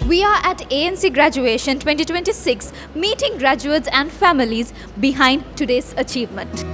We are at ANC Graduation 2026, meeting graduates and families behind today's achievement.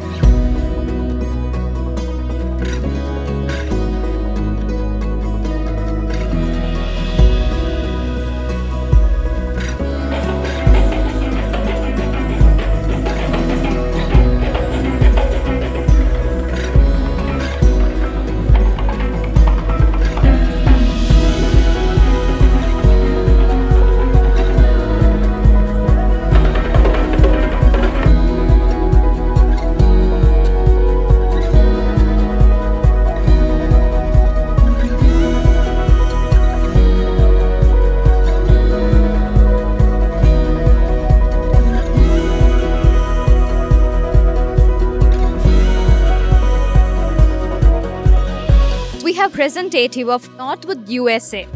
We have representative of Northwood USA.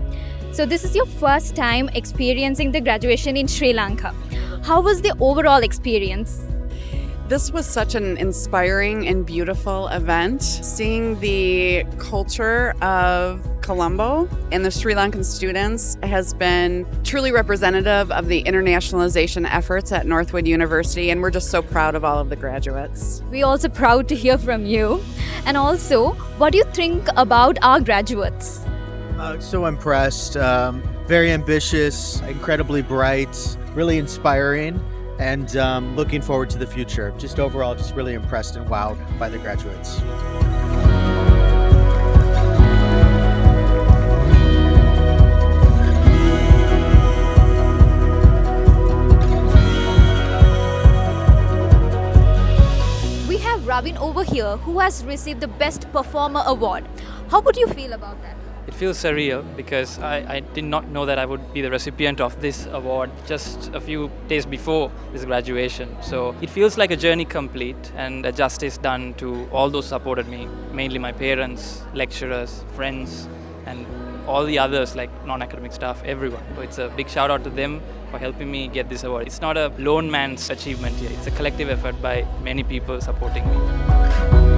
So this is your first time experiencing the graduation in Sri Lanka. How was the overall experience? This was such an inspiring and beautiful event. Seeing the culture of Colombo and the Sri Lankan students has been truly representative of the internationalization efforts at Northwood University, and we're just so proud of all of the graduates. We're also proud to hear from you. And also, what do you think about our graduates? So impressed, very ambitious, incredibly bright, really inspiring, and looking forward to the future. Just overall, just really impressed and wowed by the graduates. We have Ravin over here who has received the Best Performer Award. How would you feel about that? It feels surreal because I did not know that I would be the recipient of this award just a few days before this graduation. So it feels like a journey complete and a justice done to all those who supported me, mainly my parents, lecturers, friends, and all the others like non-academic staff, everyone. So it's a big shout out to them for helping me get this award. It's not a lone man's achievement here. It's a collective effort by many people supporting me.